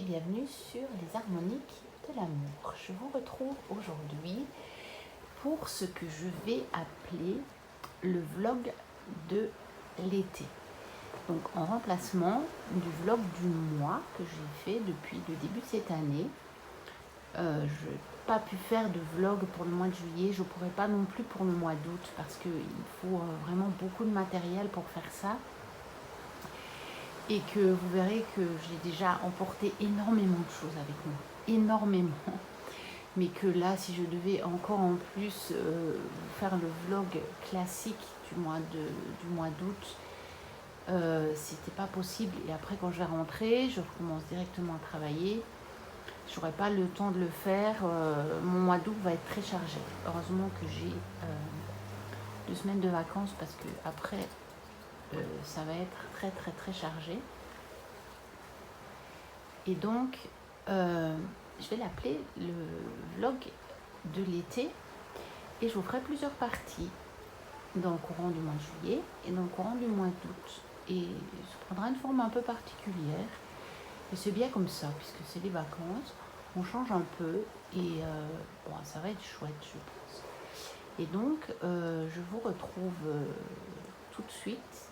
bienvenue sur les harmoniques de l'amour. Je vous retrouve aujourd'hui pour ce que je vais appeler le vlog de l'été. Donc en remplacement du vlog du mois que j'ai fait depuis le début de cette année. Je n'ai pas pu faire de vlog pour le mois de juillet, je ne pourrai pas non plus pour le mois d'août parce qu'il faut vraiment beaucoup de matériel pour faire ça. Et que vous verrez que j'ai déjà emporté énormément de choses avec moi, énormément. Mais que là, si je devais encore en plus faire le vlog classique du mois d'août, c'était pas possible. Et après, quand je vais rentrer, je recommence directement à travailler. Je n'aurai pas le temps de le faire. Mon mois d'août va être très chargé. Heureusement que j'ai 2 semaines de vacances parce que après, ça va être très chargé. Et donc, je vais l'appeler le vlog de l'été et je vous ferai plusieurs parties dans le courant du mois de juillet et dans le courant du mois d'août. Et ça prendra une forme un peu particulière. Et c'est bien comme ça, puisque c'est les vacances, on change un peu et bon, ça va être chouette, je pense. Et donc, je vous retrouve tout de suite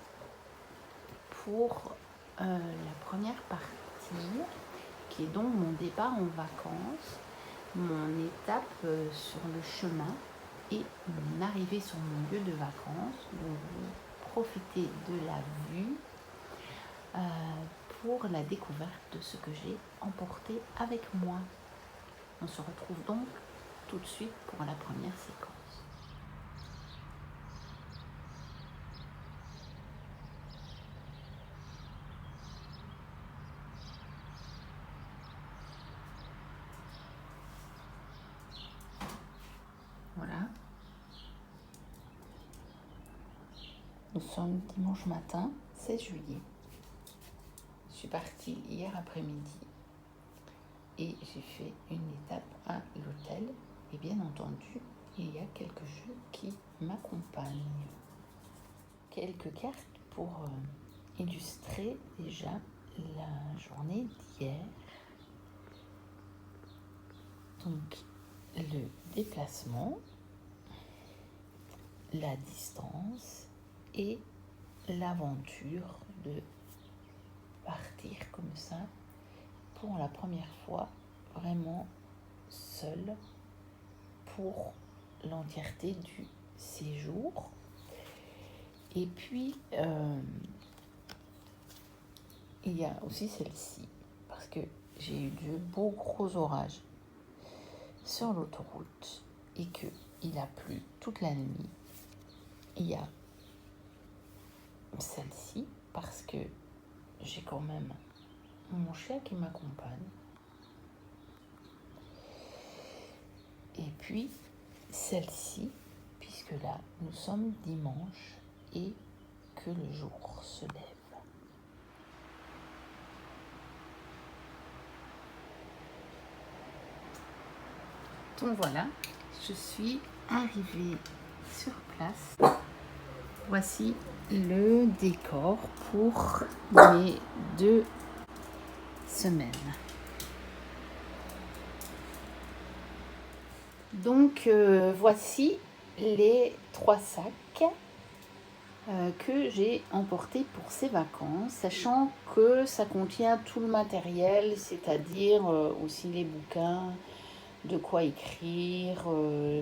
pour la première partie, qui est donc mon départ en vacances, mon étape sur le chemin et mon arrivée sur mon lieu de vacances. Donc, vous profitez de la vue pour la découverte de ce que j'ai emporté avec moi. On se retrouve donc tout de suite pour la première séquence. Voilà. Nous sommes dimanche matin, 16 juillet. Je suis partie hier après-midi et j'ai fait une étape à l'hôtel. Et bien entendu, il y a quelques jeux qui m'accompagnent. Quelques cartes pour illustrer déjà la journée d'hier. Donc, le déplacement, la distance et l'aventure de partir comme ça pour la première fois vraiment seule pour l'entièreté du séjour. Et puis il y a aussi celle-ci parce que j'ai eu de beaux gros orages sur l'autoroute et qu'il a plu toute la nuit. Il y a celle-ci parce que j'ai quand même mon chien qui m'accompagne. Et puis celle-ci, puisque là nous sommes dimanche et que le jour se lève. Donc voilà, je suis arrivée sur place. Voici le décor pour mes 2 semaines. Donc voici les 3 sacs que j'ai emportés pour ces vacances, sachant que ça contient tout le matériel, c'est-à-dire aussi les bouquins, de quoi écrire,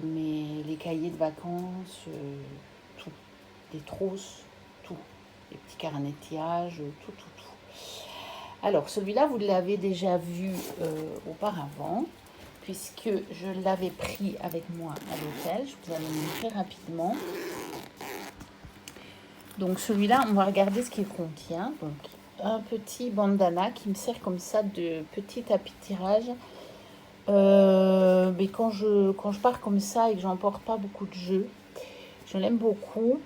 les cahiers de vacances, tout, les trousses, tout, les petits carnets de tirage, tout. Alors celui-là, vous l'avez déjà vu auparavant, puisque je l'avais pris avec moi à l'hôtel. Je vous allez le montrer rapidement. Donc celui-là, on va regarder ce qu'il contient. Donc un petit bandana qui me sert comme ça de petit tapis de tirage. Mais quand je pars comme ça et que j'emporte pas beaucoup de jeux, je l'aime beaucoup.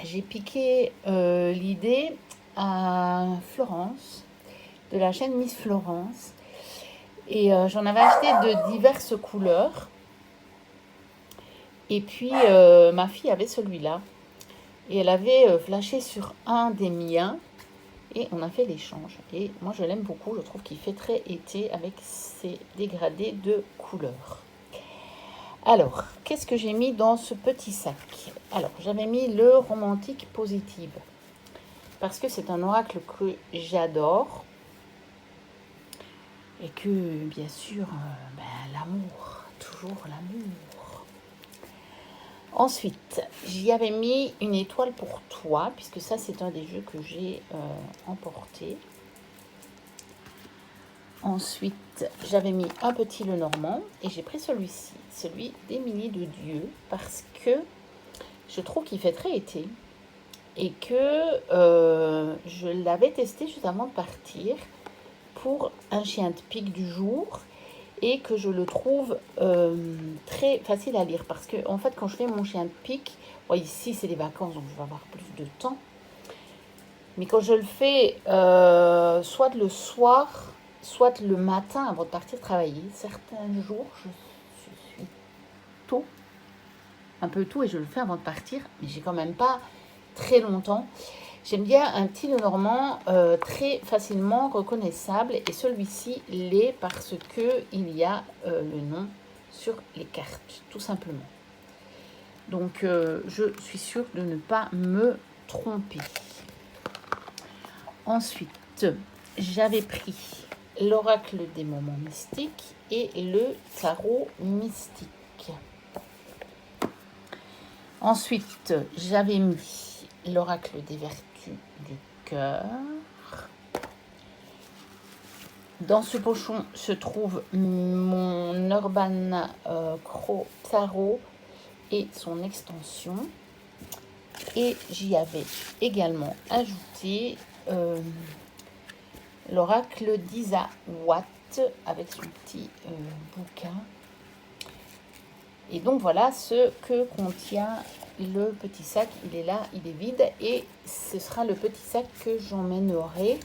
J'ai piqué l'idée à Florence, de la chaîne Miss Florence. Et j'en avais acheté de diverses couleurs. Et puis, ma fille avait celui-là. Et elle avait flashé sur un des miens. Et on a fait l'échange. Et moi, je l'aime beaucoup. Je trouve qu'il fait très été avec ses dégradés de couleurs. Alors, qu'est-ce que j'ai mis dans ce petit sac? Alors, j'avais mis le romantique positive. Parce que c'est un oracle que j'adore. Et que, bien sûr, l'amour. Toujours l'amour. Ensuite, j'y avais mis une étoile pour toi, puisque ça, c'est un des jeux que j'ai emporté. Ensuite, j'avais mis un petit Lenormand et j'ai pris celui-ci, celui d'Émilie de Dieu, parce que je trouve qu'il fait très été et que je l'avais testé juste avant de partir pour un chien de pique du jour et que je le trouve très facile à lire parce que en fait quand je fais mon chien de pique, bon, ici c'est les vacances donc je vais avoir plus de temps, mais quand je le fais soit le soir, soit le matin avant de partir travailler, certains jours je suis tôt, un peu tôt et je le fais avant de partir, mais j'ai quand même pas très longtemps. J'aime bien un petit Lenormand très facilement reconnaissable et celui-ci l'est parce que il y a le nom sur les cartes, tout simplement. Donc je suis sûre de ne pas me tromper. Ensuite, j'avais pris l'oracle des moments mystiques et le tarot mystique. Ensuite, j'avais mis l'oracle des vertus du cœur. Dans ce pochon se trouve mon Urban Crow Tarot et son extension. Et j'y avais également ajouté l'oracle d'Isa Watt avec son petit bouquin. Et donc voilà ce que contient le petit sac. Il est là, il est vide et ce sera le petit sac que j'emmènerai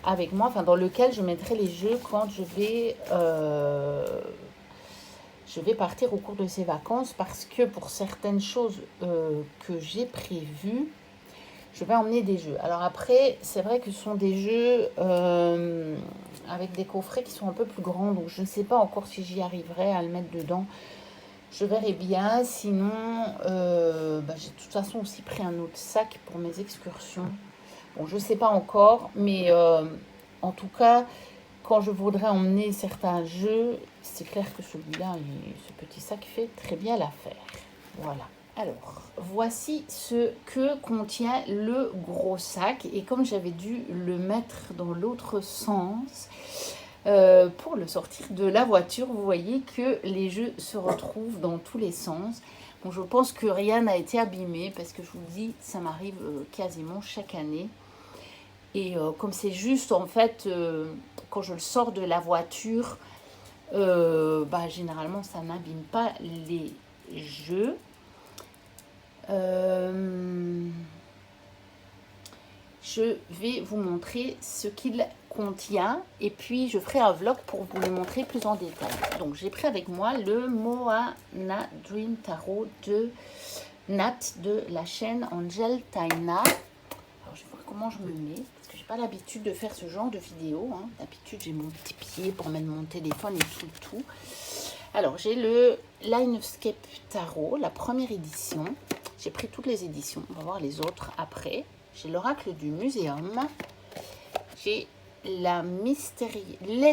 avec moi, enfin dans lequel je mettrai les jeux quand je vais partir au cours de ces vacances parce que pour certaines choses que j'ai prévues, je vais emmener des jeux. Alors après, c'est vrai que ce sont des jeux avec des coffrets qui sont un peu plus grands, donc je ne sais pas encore si j'y arriverai à le mettre dedans. Je verrai bien, sinon j'ai de toute façon aussi pris un autre sac pour mes excursions. Bon, je ne sais pas encore, mais en tout cas, quand je voudrais emmener certains jeux, c'est clair que celui-là, ce petit sac fait très bien l'affaire. Voilà. Alors, voici ce que contient le gros sac. Et comme j'avais dû le mettre dans l'autre sens, pour le sortir de la voiture, vous voyez que les jeux se retrouvent dans tous les sens. Bon, je pense que rien n'a été abîmé parce que je vous dis, ça m'arrive quasiment chaque année. Et comme c'est juste, en fait, quand je le sors de la voiture, généralement, ça n'abîme pas les jeux. Je vais vous montrer ce qu'il contient et puis je ferai un vlog pour vous le montrer plus en détail. Donc j'ai pris avec moi le Moana Dream Tarot de Nat de la chaîne Angel Taina. Alors je vais voir comment je me mets parce que j'ai pas l'habitude de faire ce genre de vidéo. Hein. D'habitude j'ai mon petit pied pour mettre mon téléphone et tout. Alors j'ai le Linescape Tarot, la première édition. J'ai pris toutes les éditions, on va voir les autres après. J'ai l'oracle du muséum. J'ai les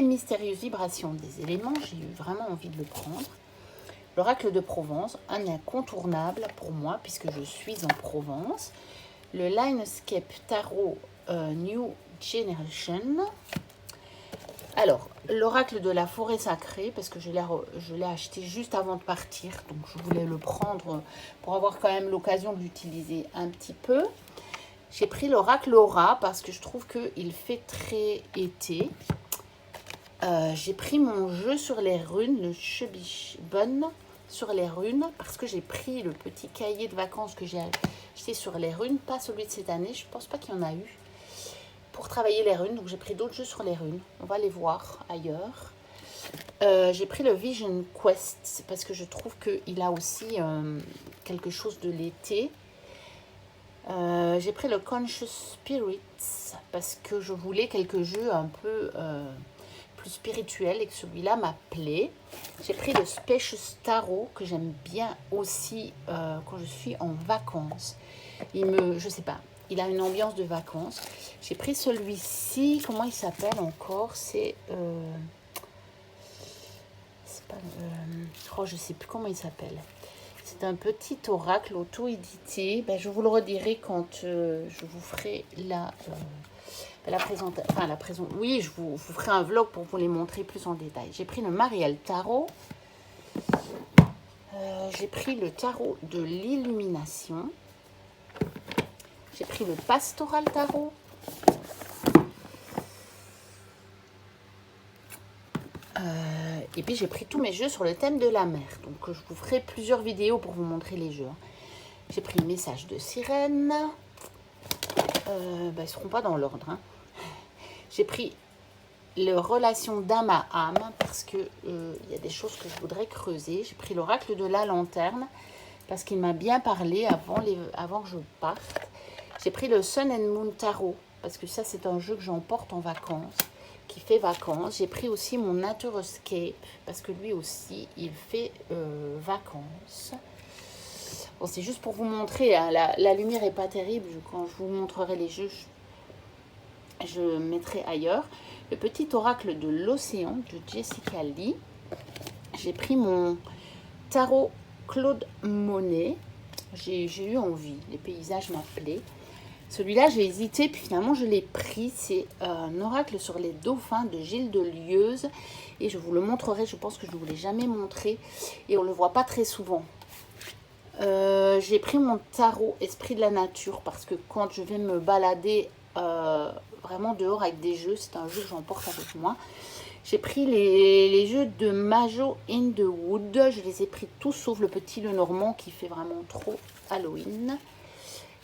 mystérieuses vibrations des éléments. J'ai eu vraiment envie de le prendre. L'oracle de Provence, un incontournable pour moi puisque je suis en Provence. Le Linescape Tarot New Generation. Alors, l'oracle de la forêt sacrée, parce que je l'ai acheté juste avant de partir, donc je voulais le prendre pour avoir quand même l'occasion de l'utiliser un petit peu. J'ai pris l'oracle Aura parce que je trouve qu'il fait très été. J'ai pris mon jeu sur les runes, le Chubishbun sur les runes, parce que j'ai pris le petit cahier de vacances que j'ai acheté sur les runes, pas celui de cette année, je ne pense pas qu'il y en a eu. Pour travailler les runes, donc j'ai pris d'autres jeux sur les runes, on va les voir ailleurs. J'ai pris le Vision Quest parce que je trouve qu'il a aussi quelque chose de l'été. J'ai pris le Conscious Spirits parce que je voulais quelques jeux un peu plus spirituels et que celui-là m'appelait. J'ai pris le Spacious Tarot que j'aime bien aussi quand je suis en vacances. Je sais pas, il a une ambiance de vacances. J'ai pris celui-ci, comment il s'appelle encore? Je sais plus comment il s'appelle. C'est un petit oracle auto-édité. Ben, je vous le redirai quand je vous ferai la présentation. Oui, je vous ferai un vlog pour vous les montrer plus en détail. J'ai pris le Mariel Tarot. J'ai pris le tarot de l'illumination. J'ai pris le Pastoral Tarot. Et puis j'ai pris tous mes jeux sur le thème de la mer. Donc je vous ferai plusieurs vidéos pour vous montrer les jeux. J'ai pris le message de sirène. Ils ne seront pas dans l'ordre. Hein. J'ai pris les relations d'âme à âme parce qu'il y a des choses que je voudrais creuser. J'ai pris l'oracle de la lanterne parce qu'il m'a bien parlé avant que je parte. J'ai pris le Sun and Moon Tarot parce que ça c'est un jeu que j'emporte en vacances, qui fait vacances. J'ai pris aussi mon Nature Escape parce que lui aussi il fait vacances. Bon, c'est juste pour vous montrer, hein, la lumière n'est pas terrible. Quand je vous montrerai les jeux, je mettrai ailleurs. Le petit oracle de l'océan de Jessica Lee. J'ai pris mon tarot Claude Monet. J'ai eu envie, les paysages m'appelaient. Celui-là, j'ai hésité, puis finalement, je l'ai pris. C'est un oracle sur les dauphins de Gilles de Lieuze. Et je vous le montrerai, je pense que je ne vous l'ai jamais montré. Et on ne le voit pas très souvent. J'ai pris mon tarot Esprit de la Nature parce que quand je vais me balader vraiment dehors avec des jeux, c'est un jeu que j'emporte avec moi. J'ai pris les jeux de Majo in the Wood. Je les ai pris tous sauf le petit Lenormand qui fait vraiment trop Halloween.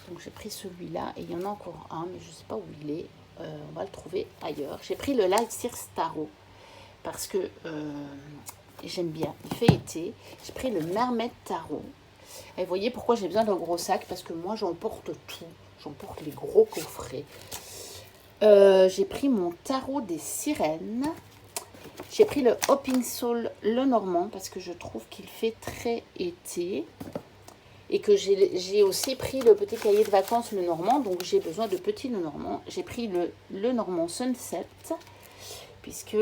Donc j'ai pris celui-là et il y en a encore un, mais je ne sais pas où il est. On va le trouver ailleurs. J'ai pris le Light Circe Tarot parce que j'aime bien. Il fait été. J'ai pris le Mermaid Tarot. Et vous voyez pourquoi j'ai besoin d'un gros sac, parce que moi j'emporte tout. J'emporte les gros coffrets. J'ai pris mon tarot des sirènes. J'ai pris le Hopping Soul Lenormand parce que je trouve qu'il fait très été. Et que j'ai aussi pris le petit cahier de vacances Lenormand, donc j'ai besoin de petits Lenormand. J'ai pris le Lenormand Sunset, puisque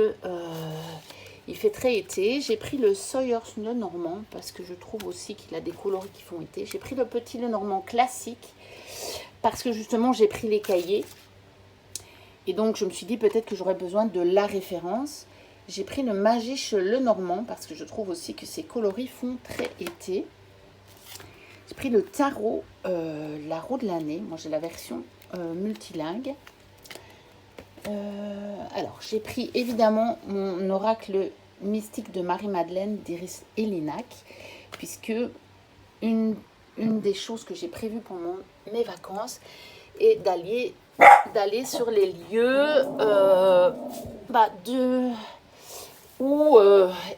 il fait très été. J'ai pris le Sawyers Lenormand, parce que je trouve aussi qu'il a des coloris qui font été. J'ai pris le petit Lenormand classique, parce que justement j'ai pris les cahiers. Et donc je me suis dit peut-être que j'aurais besoin de la référence. J'ai pris le Magiche Lenormand, parce que je trouve aussi que ces coloris font très été. J'ai pris le tarot, la roue de l'année. Moi, j'ai la version multilingue. Alors, j'ai pris évidemment mon oracle mystique de Marie-Madeleine d'Iris Elinac, puisque une des choses que j'ai prévues pendant mes vacances est d'aller sur les lieux où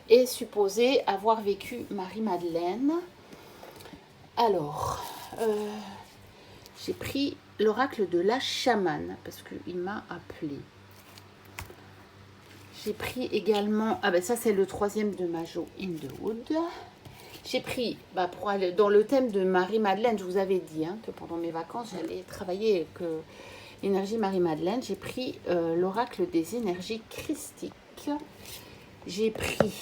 est supposée avoir vécu Marie-Madeleine. Alors, j'ai pris l'oracle de la chamane parce qu'il m'a appelé. J'ai pris également, ça c'est le troisième de Majo in the Wood. J'ai pris, pour aller dans le thème de Marie-Madeleine, je vous avais dit que pendant mes vacances, j'allais travailler avec l'énergie Marie-Madeleine. J'ai pris l'oracle des énergies christiques. J'ai pris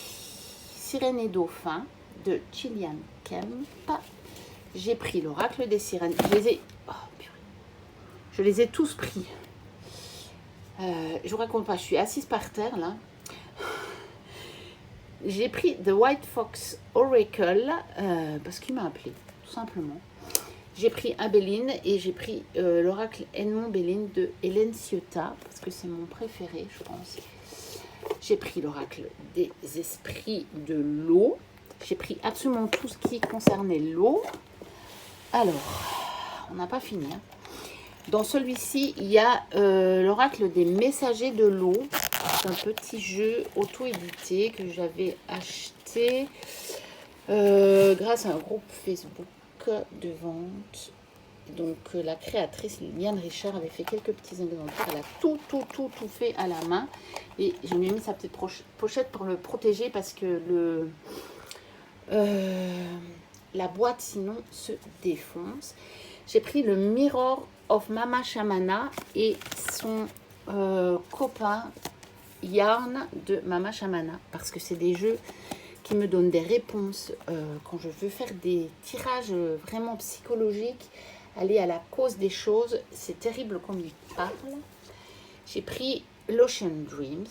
Sirène et Dauphin de Gillian Kemp. J'ai pris l'oracle des sirènes. Je les ai tous pris. Je vous raconte pas, je suis assise par terre là. J'ai pris The White Fox Oracle parce qu'il m'a appelé, tout simplement. J'ai pris Abéline et j'ai pris l'oracle Edmond Béline de Hélène Ciotat parce que c'est mon préféré, je pense. J'ai pris l'oracle des esprits de l'eau. J'ai pris absolument tout ce qui concernait l'eau. Alors, on n'a pas fini. Dans celui-ci, il y a l'oracle des messagers de l'eau. C'est un petit jeu auto-édité que j'avais acheté grâce à un groupe Facebook de vente. Donc la créatrice Liliane Richard avait fait quelques petits inventaires. Elle a tout fait à la main. Et je lui ai mis sa petite pochette pour le protéger parce que la boîte sinon se défonce. J'ai pris le Mirror of Mama Shamana et son copain Yarn de Mama Shamana. Parce que c'est des jeux qui me donnent des réponses quand je veux faire des tirages vraiment psychologiques. Aller à la cause des choses, c'est terrible comme il parle. J'ai pris l'Ocean Dreams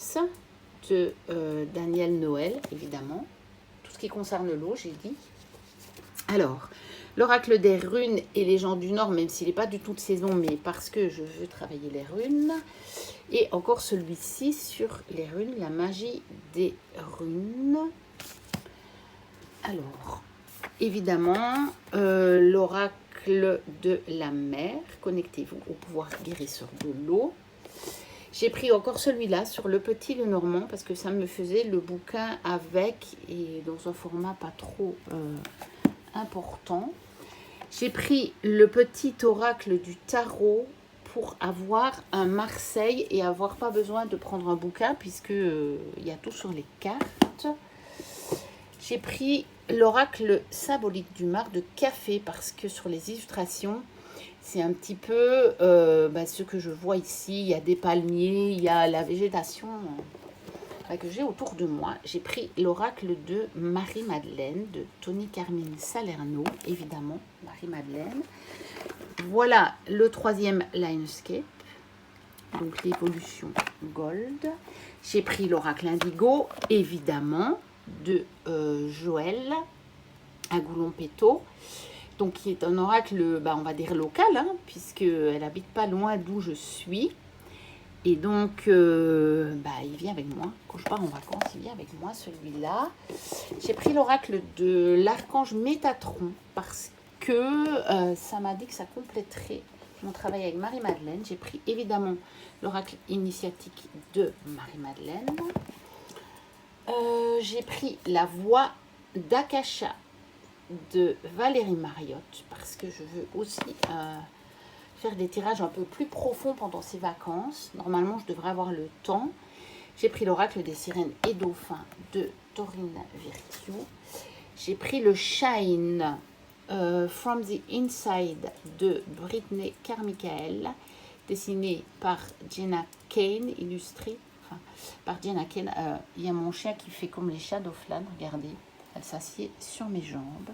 de Daniel Noël, évidemment. Tout ce qui concerne l'eau, j'ai dit. Alors, l'oracle des runes et les gens du Nord, même s'il n'est pas du tout de saison, mais parce que je veux travailler les runes. Et encore celui-ci sur les runes, la magie des runes. Alors, évidemment, l'oracle de la mer, connectez-vous au pouvoir guérisseur de l'eau. J'ai pris encore celui-là sur le petit Lenormand parce que ça me faisait le bouquin avec et dans un format pas trop important. J'ai pris le petit oracle du tarot pour avoir un Marseille et avoir pas besoin de prendre un bouquin puisque il y a tout sur les cartes. J'ai pris l'oracle symbolique du mar de café parce que sur les illustrations, c'est un petit peu ce que je vois ici. Il y a des palmiers, il y a la végétation que j'ai autour de moi. J'ai pris l'oracle de Marie-Madeleine de Tony Carmine Salerno, évidemment, Marie-Madeleine. Voilà le troisième Lionscape, donc l'évolution Gold. J'ai pris l'oracle Indigo, évidemment, de Joël à Goulon-Péto, donc qui est un oracle, on va dire local, hein, puisqu'elle n'habite pas loin d'où je suis. Et donc, il vient avec moi. Quand je pars en vacances, il vient avec moi, celui-là. J'ai pris l'oracle de l'archange Métatron parce que ça m'a dit que ça compléterait mon travail avec Marie-Madeleine. J'ai pris évidemment l'oracle initiatique de Marie-Madeleine. J'ai pris la voix d'Akasha de Valérie Mariotte parce que je veux aussi faire des tirages un peu plus profonds pendant ces vacances. Normalement, je devrais avoir le temps. J'ai pris l'oracle des sirènes et dauphins de Taurine Virtue. J'ai pris le Shine From the Inside de Brittany Carmichael, dessiné par Jenna Kane, illustré par Jenna Kane. Il y a mon chien qui fait comme les Shadowflan, regardez, elle s'assied sur mes jambes.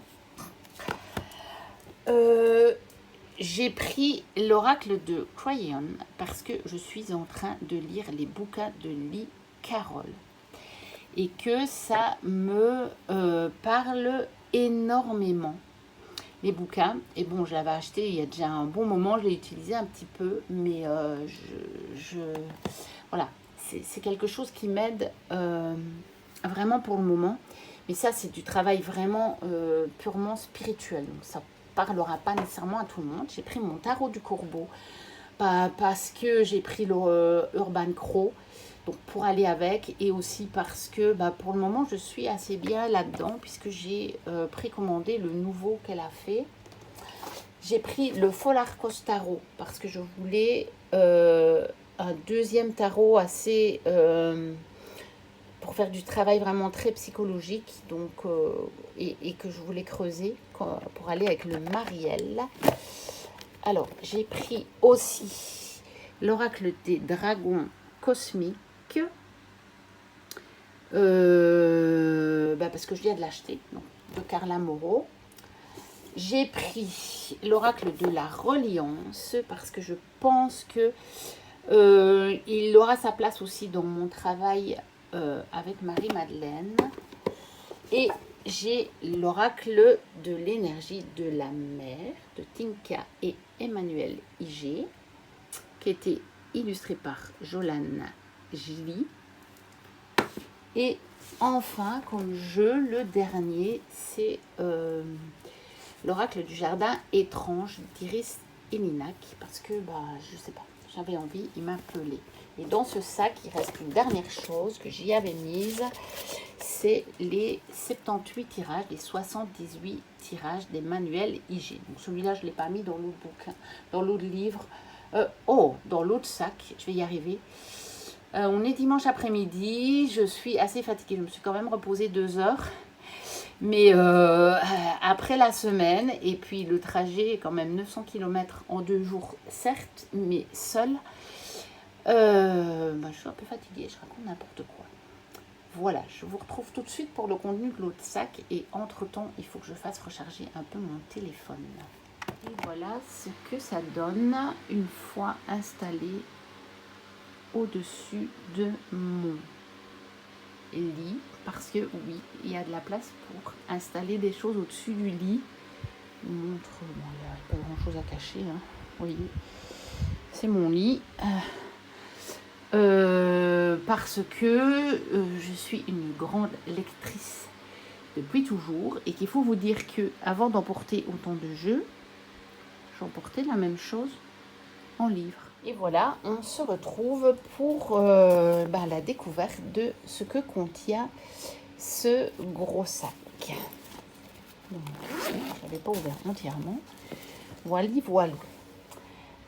J'ai pris l'oracle de Crayon parce que je suis en train de lire les bouquins de Lee Carroll et que ça me parle énormément. Les bouquins, et bon, je l'avais acheté il y a déjà un bon moment, je l'ai utilisé un petit peu, mais voilà, c'est quelque chose qui m'aide vraiment pour le moment. Mais ça, c'est du travail vraiment purement spirituel. Donc, ça ne parlera pas nécessairement à tout le monde. J'ai pris mon tarot du corbeau parce que j'ai pris l'Urban Crow donc pour aller avec. Et aussi parce que pour le moment, je suis assez bien là-dedans puisque j'ai précommandé le nouveau qu'elle a fait. J'ai pris le Folarcos Tarot parce que je voulais un deuxième tarot assez... pour faire du travail vraiment très psychologique donc, et que je voulais creuser pour aller avec le Mariel. Alors, j'ai pris aussi l'oracle des dragons cosmiques parce que je viens de l'acheter, de Carla Moreau. J'ai pris l'oracle de la reliance parce que je pense que il aura sa place aussi dans mon travail avec Marie-Madeleine. Et j'ai l'oracle de l'énergie de la mer de Tinka et Emmanuel IG qui a été illustré par Jolane Gilly. Et enfin, comme jeu, le dernier, c'est l'oracle du jardin étrange d'Iris Elinac parce que, je sais pas, j'avais envie, il m'appelait. Et dans ce sac, il reste une dernière chose que j'y avais mise. C'est les 78 tirages, les 78 tirages des manuels IG. Donc celui-là, je ne l'ai pas mis dans l'autre bouquin, dans l'autre livre. Dans l'autre sac, je vais y arriver. On est dimanche après-midi, je suis assez fatiguée. Je me suis quand même reposée 2 heures. Mais après la semaine, et puis le trajet est quand même 900 km en 2 jours, certes, mais seul, je suis un peu fatiguée, je raconte n'importe quoi. Voilà, je vous retrouve tout de suite pour le contenu de l'autre sac. Et entre-temps, il faut que je fasse recharger un peu mon téléphone. Et voilà ce que ça donne une fois installé au-dessus de mon lit. Parce que oui, il y a de la place pour installer des choses au-dessus du lit. Je vous montre, bon, il n'y a pas grand-chose à cacher. Hein. Vous voyez, c'est mon lit. Parce que je suis une grande lectrice depuis toujours et qu'il faut vous dire que avant d'emporter autant de jeux, j'emportais la même chose en livre. Et voilà, on se retrouve pour la découverte de ce que contient ce gros sac. Donc, je n'avais pas ouvert entièrement. Voilà.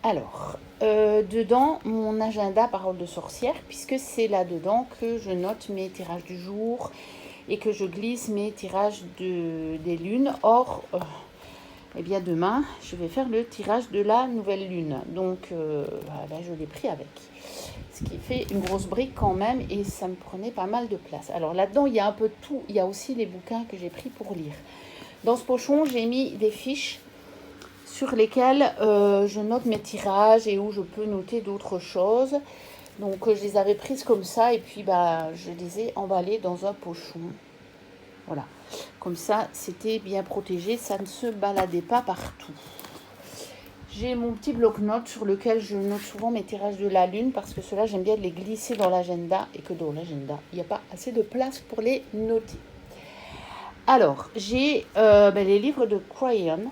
Alors, dedans, mon agenda Parole de sorcière, puisque c'est là-dedans que je note mes tirages du jour et que je glisse mes tirages des lunes. Or, eh bien demain, je vais faire le tirage de la nouvelle lune. Donc, je l'ai pris avec. Ce qui fait une grosse brique quand même et ça me prenait pas mal de place. Alors là-dedans, il y a un peu de tout. Il y a aussi les bouquins que j'ai pris pour lire. Dans ce pochon, j'ai mis des fiches sur lesquelles je note mes tirages et où je peux noter d'autres choses. Donc je les avais prises comme ça et puis je les ai emballées dans un pochon. Voilà. Comme ça, c'était bien protégé, ça ne se baladait pas partout. J'ai mon petit bloc-notes sur lequel je note souvent mes tirages de la lune parce que ceux-là, j'aime bien les glisser dans l'agenda et que dans l'agenda, il n'y a pas assez de place pour les noter. Alors, j'ai les livres de Crayon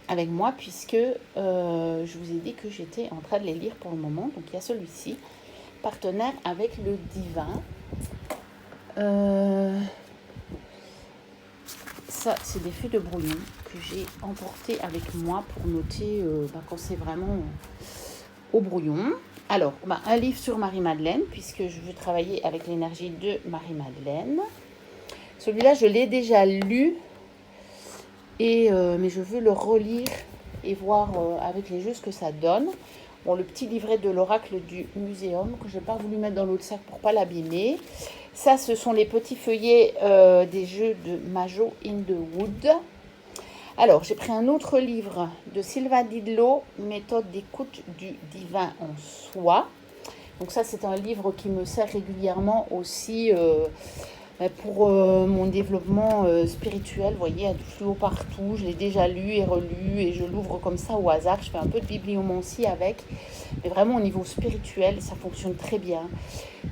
avec moi puisque je vous ai dit que j'étais en train de les lire pour le moment. Donc, il y a celui-ci, partenaire avec le divin. Ça, c'est des feuilles de brouillon que j'ai emportées avec moi pour noter quand c'est vraiment au brouillon. Alors, un livre sur Marie-Madeleine, puisque je veux travailler avec l'énergie de Marie-Madeleine. Celui-là, je l'ai déjà lu, mais je veux le relire et voir avec les jeux ce que ça donne. Bon, le petit livret de l'oracle du muséum que je n'ai pas voulu mettre dans l'autre sac pour ne pas l'abîmer. Ça, ce sont les petits feuillets des jeux de Majo in the Wood. Alors, j'ai pris un autre livre de Sylvain Didlot, Méthode d'écoute du divin en soi. Donc ça, c'est un livre qui me sert régulièrement aussi pour mon développement spirituel. Vous voyez, il y a du fluo partout. Je l'ai déjà lu et relu et je l'ouvre comme ça au hasard. Je fais un peu de bibliomancie avec. Mais vraiment, au niveau spirituel, ça fonctionne très bien.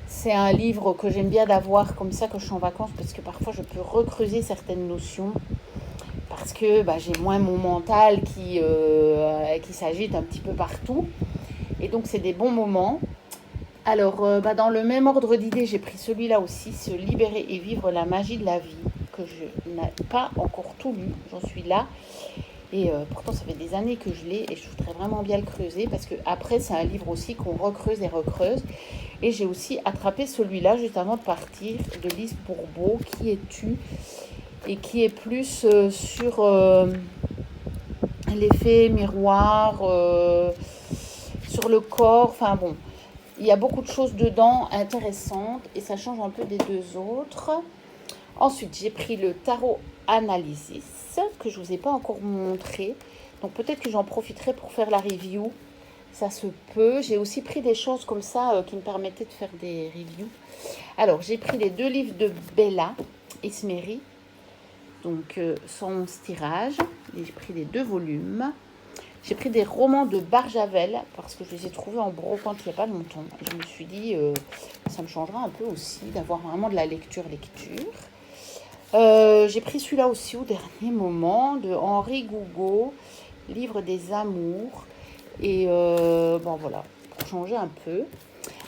C'est un livre que j'aime bien d'avoir comme ça quand je suis en vacances parce que parfois, je peux recreuser certaines notions. Parce que j'ai moins mon mental qui s'agite un petit peu partout. Et donc, c'est des bons moments. Alors, dans le même ordre d'idées, j'ai pris celui-là aussi, Se libérer et vivre la magie de la vie, que je n'ai pas encore tout lu, j'en suis là. Et pourtant, ça fait des années que je l'ai et je voudrais vraiment bien le creuser parce que après, c'est un livre aussi qu'on recreuse et recreuse. Et j'ai aussi attrapé celui-là juste avant de partir, de Lise Bourbeau, Qui es-tu ? Et qui est plus sur l'effet miroir, sur le corps, enfin bon. Il y a beaucoup de choses dedans intéressantes et ça change un peu des deux autres. Ensuite, j'ai pris le Tarot Analysis que je ne vous ai pas encore montré. Donc peut-être que j'en profiterai pour faire la review. Ça se peut. J'ai aussi pris des choses comme ça qui me permettaient de faire des reviews. Alors, j'ai pris les 2 livres de Bella Esmeri. Donc 111 tirages. J'ai pris les 2 volumes. J'ai pris des romans de Barjavel parce que je les ai trouvés en brocante il n'y a pas longtemps. Et je me suis dit, ça me changera un peu aussi d'avoir vraiment de la lecture. J'ai pris celui-là aussi au dernier moment de Henri Gougaud, Livre des amours. Et voilà, pour changer un peu.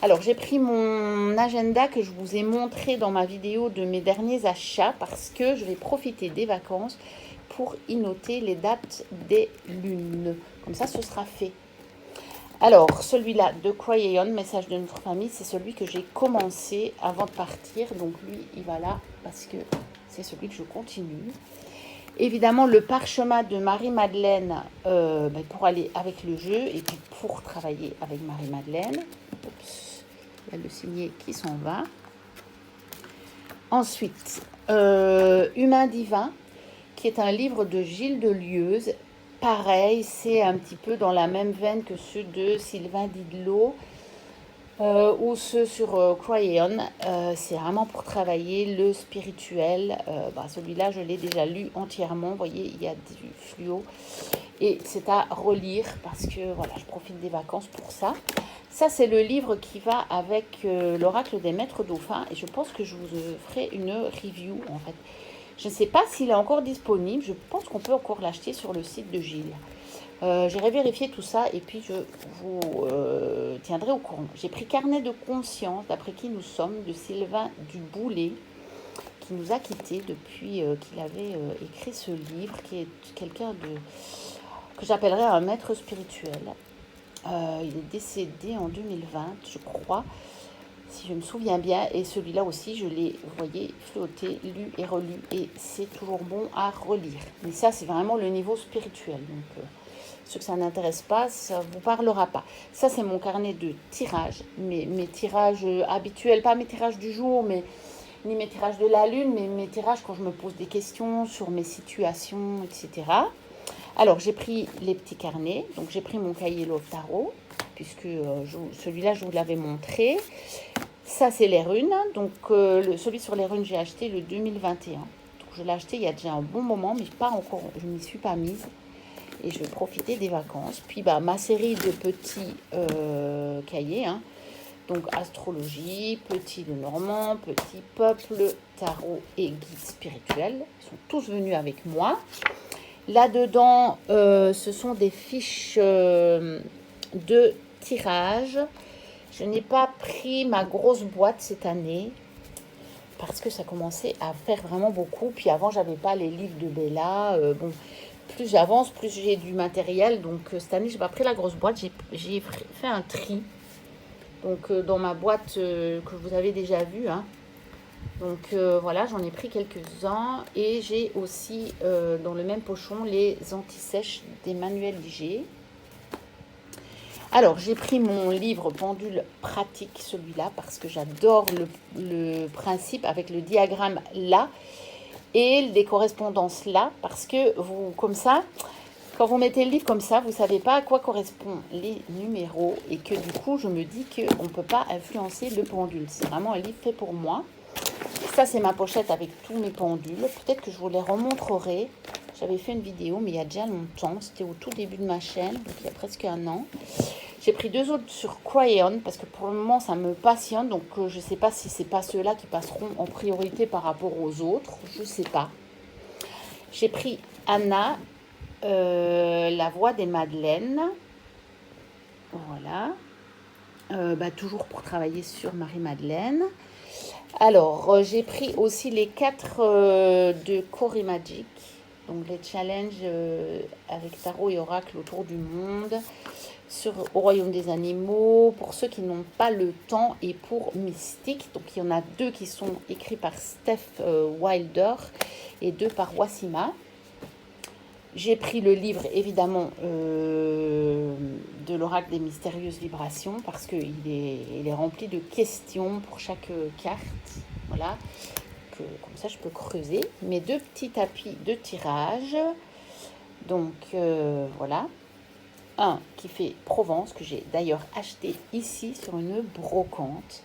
Alors, j'ai pris mon agenda que je vous ai montré dans ma vidéo de mes derniers achats parce que je vais profiter des vacances pour y noter les dates des lunes. Comme ça, ce sera fait. Alors, celui-là de Crayon, Message de notre famille, c'est celui que j'ai commencé avant de partir. Donc, lui, il va là parce que c'est celui que je continue. Évidemment, le parchemin de Marie-Madeleine pour aller avec le jeu et puis pour travailler avec Marie-Madeleine. Oups, il y a le signet qui s'en va. Ensuite, Humain divin, qui est un livre de Gilles Delieuse. Pareil, c'est un petit peu dans la même veine que ceux de Sylvain Didlot ou ceux sur Crayon. C'est vraiment pour travailler le spirituel. Celui-là, je l'ai déjà lu entièrement. Vous voyez, il y a du fluo. Et c'est à relire parce que voilà, je profite des vacances pour ça. Ça, c'est le livre qui va avec l'oracle des maîtres dauphins. Et je pense que je vous ferai une review en fait. Je ne sais pas s'il est encore disponible. Je pense qu'on peut encore l'acheter sur le site de Gilles. J'irai vérifier tout ça et puis je vous tiendrai au courant. J'ai pris Carnet de conscience, d'après qui nous sommes, de Sylvain Duboulet, qui nous a quittés depuis qu'il avait écrit ce livre, qui est quelqu'un que j'appellerais un maître spirituel. Il est décédé en 2020, je crois, si je me souviens bien. Et celui-là aussi, je l'ai, vous voyez, flotté, lu et relu. Et c'est toujours bon à relire. Mais ça, c'est vraiment le niveau spirituel. Donc, ceux que ça n'intéresse pas, ça ne vous parlera pas. Ça, c'est mon carnet de tirages. Mes tirages habituels, pas mes tirages du jour, ni mes tirages de la lune, mais mes tirages quand je me pose des questions sur mes situations, etc. Alors, j'ai pris les petits carnets. Donc, j'ai pris mon cahier Love Tarot, puisque celui-là, je vous l'avais montré. Ça, c'est les runes. Donc, celui sur les runes, j'ai acheté le 2021. Donc, je l'ai acheté il y a déjà un bon moment, mais pas encore, je ne m'y suis pas mise. Et je vais profiter des vacances. Puis, ma série de petits cahiers. Donc, astrologie, petit Lenormand, petit peuple, tarot et guide spirituel. Ils sont tous venus avec moi. Là-dedans, ce sont des fiches de tirage. Je n'ai pas pris ma grosse boîte cette année parce que ça commençait à faire vraiment beaucoup. Puis avant, j'avais pas les livres de Bella. Plus j'avance, plus j'ai du matériel. Donc cette année, j'ai pas pris la grosse boîte. J'ai fait un tri. Donc dans ma boîte que vous avez déjà vue. Donc voilà, j'en ai pris quelques-uns. Et j'ai aussi dans le même pochon les anti-sèches d'Emmanuel Liger. Alors, j'ai pris mon livre Pendule pratique, celui-là, parce que j'adore le principe avec le diagramme là et des correspondances là, parce que vous, comme ça, quand vous mettez le livre comme ça, vous ne savez pas à quoi correspondent les numéros et que du coup, je me dis qu'on ne peut pas influencer le pendule. C'est vraiment un livre fait pour moi. Ça, c'est ma pochette avec tous mes pendules. Peut-être que je vous les remontrerai. J'avais fait une vidéo, mais il y a déjà longtemps. C'était au tout début de ma chaîne, donc il y a presque un an. J'ai pris 2 autres sur Crayon, parce que pour le moment, ça me passionne. Donc, je ne sais pas si ce n'est pas ceux-là qui passeront en priorité par rapport aux autres. Je ne sais pas. J'ai pris Anna, La voix des Madeleines. Voilà. Toujours pour travailler sur Marie-Madeleine. Alors, j'ai pris aussi les 4 de Cory Magic. Donc, les challenges avec tarot et oracle autour du monde. Au royaume des animaux, pour ceux qui n'ont pas le temps et pour Mystique. Donc il y en a 2 qui sont écrits par Steph Wilder et 2 par Wassima. J'ai pris le livre évidemment de l'oracle des mystérieuses vibrations parce qu'il est rempli de questions pour chaque carte. Voilà, comme ça je peux creuser. Mes 2 petits tapis de tirage. Donc voilà. Un qui fait Provence, que j'ai d'ailleurs acheté ici sur une brocante.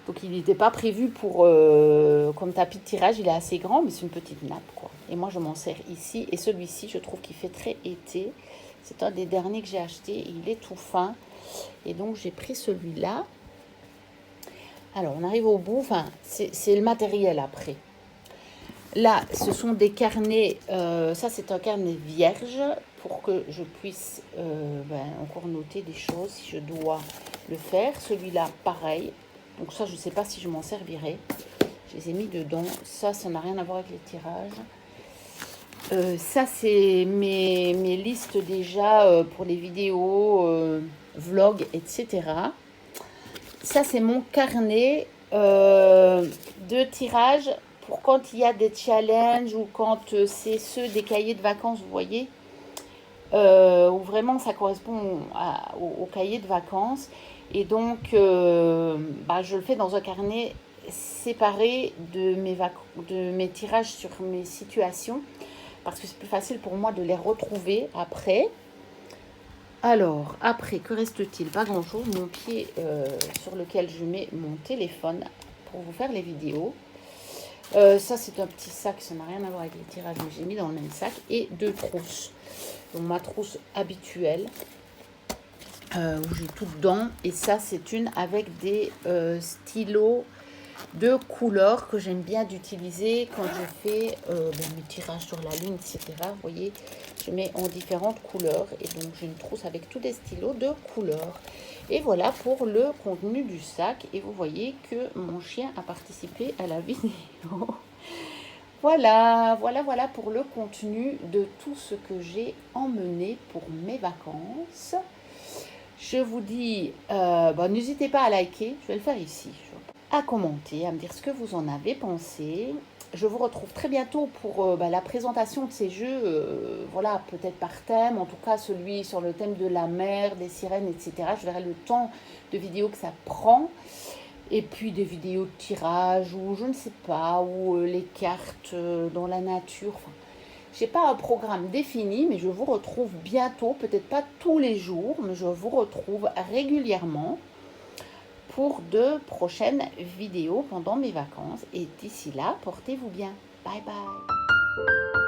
Donc il n'était pas prévu pour comme tapis de tirage, il est assez grand, mais c'est une petite nappe, quoi. Et moi je m'en sers ici. Et celui-ci, je trouve qu'il fait très été. C'est un des derniers que j'ai acheté. Il est tout fin. Et donc j'ai pris celui-là. Alors on arrive au bout. Enfin, c'est le matériel après. Là, ce sont des carnets, ça c'est un carnet vierge pour que je puisse encore noter des choses si je dois le faire. Celui-là, pareil. Donc ça, je ne sais pas si je m'en servirai. Je les ai mis dedans. Ça n'a rien à voir avec les tirages. Ça, c'est mes listes déjà pour les vidéos, vlogs, etc. Ça, c'est mon carnet de tirage pour quand il y a des challenges ou quand c'est ceux des cahiers de vacances, vous voyez, où vraiment ça correspond au cahier de vacances. Et donc, je le fais dans un carnet séparé de mes tirages sur mes situations, parce que c'est plus facile pour moi de les retrouver après. Alors, après, que reste-t-il? Pas grand-chose. Mon pied sur lequel je mets mon téléphone pour vous faire les vidéos. Ça, c'est un petit sac, ça n'a rien à voir avec les tirages, mais j'ai mis dans le même sac. Et 2 trousses. Donc, ma trousse habituelle, où j'ai tout dedans. Et ça, c'est une avec des stylos de couleurs que j'aime bien d'utiliser quand je fais mes tirages sur la lune, etc. Vous voyez, je mets en différentes couleurs. Et donc, j'ai une trousse avec tous des stylos de couleurs. Et voilà pour le contenu du sac. Et vous voyez que mon chien a participé à la vidéo. Voilà pour le contenu de tout ce que j'ai emmené pour mes vacances. Je vous dis, n'hésitez pas à liker, je vais le faire ici, à commenter, à me dire ce que vous en avez pensé. Je vous retrouve très bientôt pour la présentation de ces jeux, voilà, peut-être par thème, en tout cas celui sur le thème de la mer, des sirènes, etc. Je verrai le temps de vidéo que ça prend. Et puis des vidéos de tirage ou je ne sais pas, ou les cartes dans la nature. Enfin, je n'ai pas un programme défini, mais je vous retrouve bientôt, peut-être pas tous les jours, mais je vous retrouve régulièrement pour de prochaines vidéos pendant mes vacances. Et d'ici là, portez-vous bien. Bye bye.